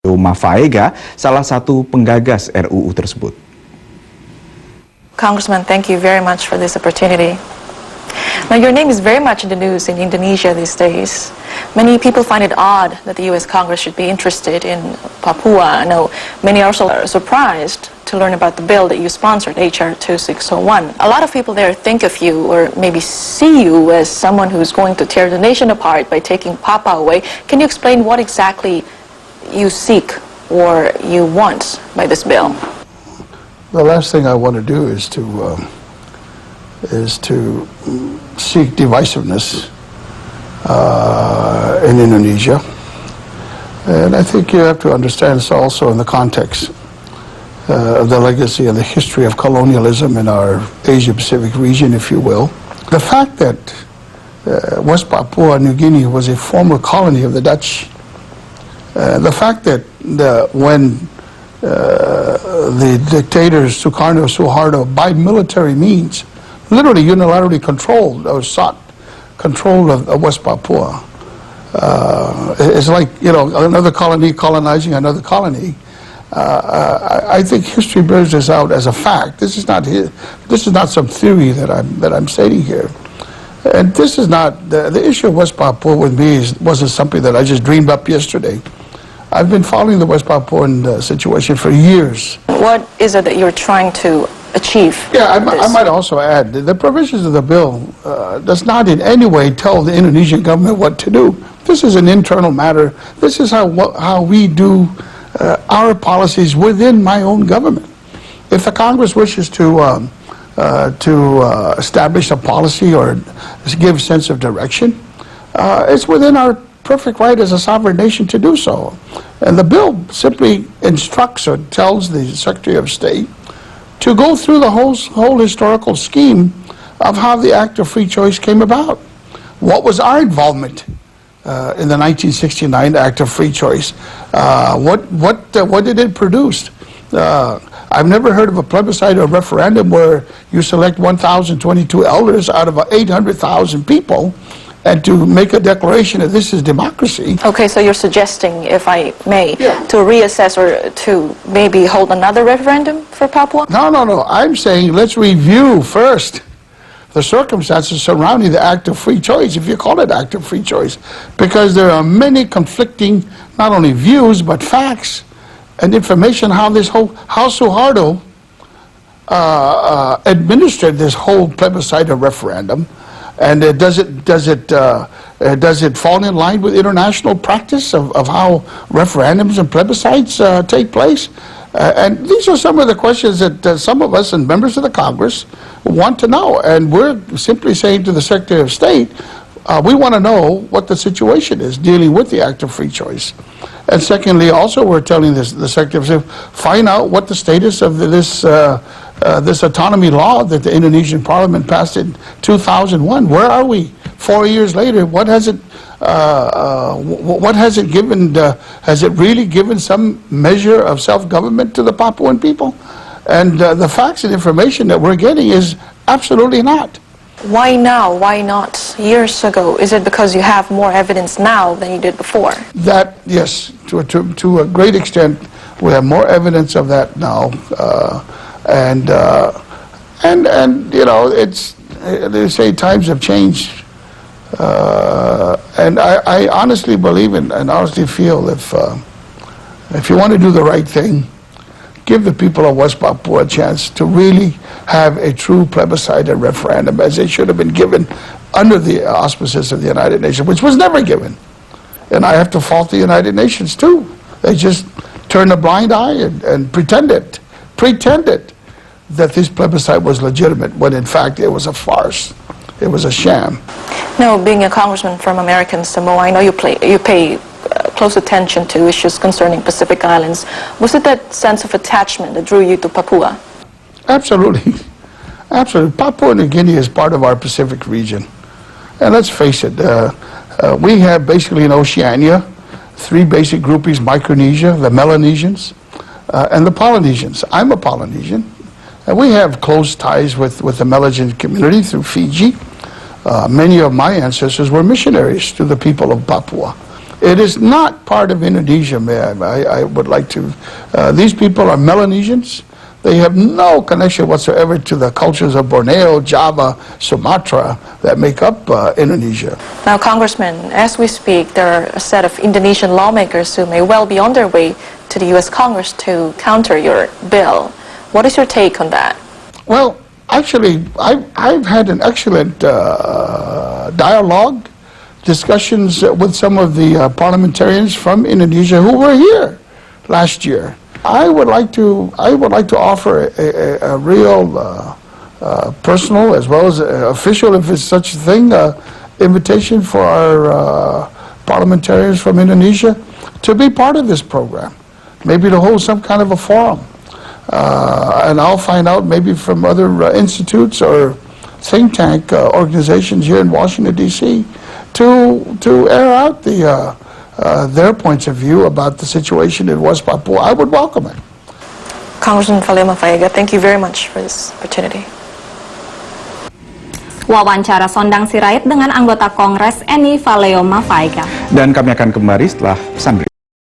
FALEOMAVAEGA, salah satu penggagas RUU tersebut. Congressman, thank you very much for this opportunity. Now, your name is very much in the news in Indonesia these days. Many people find it odd that the U.S. Congress should be interested in Papua. I know many are also surprised to learn about the bill that you sponsored, H.R. 2601. A lot of people there think of you, or maybe see you, as someone who's going to tear the nation apart by taking Papua away. Can you explain what exactly you seek or you want by this bill? The last thing I want to do is to seek divisiveness in Indonesia. And I think you have to understand this also in the context of the legacy and the history of colonialism in our Asia-Pacific region, if you will. The fact that West Papua New Guinea was a former colony of the Dutch, the fact that when the dictators Sukarno, by military means, literally unilaterally controlled or sought control of West Papua. It's like, you know, another colony colonizing another colony. I think history bears this out as a fact. This is not some theory that I'm stating here. And this is not the issue of West Papua with me wasn't something that I just dreamed up yesterday. I've been following the West Papuan situation for years. What is it that you're trying to achieve? Yeah, I might also add, the provisions of the bill does not in any way tell the Indonesian government what to do. This is an internal matter. This is how we do our policies within my own government. If the Congress wishes to establish a policy or give a sense of direction, it's within our perfect right as a sovereign nation to do so. And the bill simply instructs or tells the Secretary of State to go through the whole historical scheme of how the Act of Free Choice came about. What was our involvement in the 1969 Act of Free Choice? What did it produce? I've never heard of a plebiscite or referendum where you select 1,022 elders out of 800,000 people and to make a declaration that this is democracy. Okay, so you're suggesting, if I may, Yeah. to reassess or to maybe hold another referendum for Papua? No. I'm saying let's review first the circumstances surrounding the Act of Free Choice, if you call it Act of Free Choice, because there are many conflicting, not only views, but facts and information how Suharto administered this whole plebiscite or referendum. And does it fall in line with international practice of how referendums and plebiscites take place? And these are some of the questions that some of us and members of the Congress want to know. And we're simply saying to the Secretary of State, we want to know what the situation is dealing with the Act of Free Choice. And secondly, also we're telling the Secretary of State, find out what the status of this autonomy law that the Indonesian Parliament passed in 2001. Where are we? 4 years later, what has it given? Has it really given some measure of self-government to the Papuan people? And the facts and information that we're getting is absolutely not. Why now? Why not years ago? Is it because you have more evidence now than you did before? That, yes, to a great extent, we have more evidence of that now. And you know, they say times have changed. And I honestly believe and honestly feel if you want to do the right thing, give the people of West Papua a chance to really have a true plebiscite and referendum as they should have been given under the auspices of the United Nations, which was never given. And I have to fault the United Nations too. They just turned a blind eye and pretended that this plebiscite was legitimate, when in fact it was a farce. It was a sham. No, being a congressman from American Samoa, I know you pay close attention to issues concerning Pacific Islands. Was it that sense of attachment that drew you to Papua? Absolutely. Absolutely. Papua New Guinea is part of our Pacific region. And let's face it, we have basically in Oceania 3 basic groupies: Micronesia, the Melanesians, and the Polynesians. I'm a Polynesian. And we have close ties with the Melanesian community through Fiji. Many of my ancestors were missionaries to the people of Papua. It is not part of Indonesia, man. I would like to, these people are Melanesians. They have no connection whatsoever to the cultures of Borneo, Java, Sumatra that make up Indonesia. Now, Congressman, as we speak, there are a set of Indonesian lawmakers who may well be on their way to the U.S. Congress to counter your bill. What is your take on that? Well, actually, I've had an excellent dialogue, discussions with some of the parliamentarians from Indonesia who were here last year. I would like to offer a real personal as well as official, if it's such a thing, invitation for our parliamentarians from Indonesia to be part of this program, maybe to hold some kind of a forum. And I'll find out maybe from other institutes or think tank organizations here in Washington, D.C. to air out their points of view about the situation in West Papua. I would welcome it. Congressman FALEOMAVAEGA, thank you very much for this opportunity. Wawancara Sondang Sirait dengan anggota Kongres ENI FALEOMAVAEGA. Dan kami akan kembali setelah pesan berikut.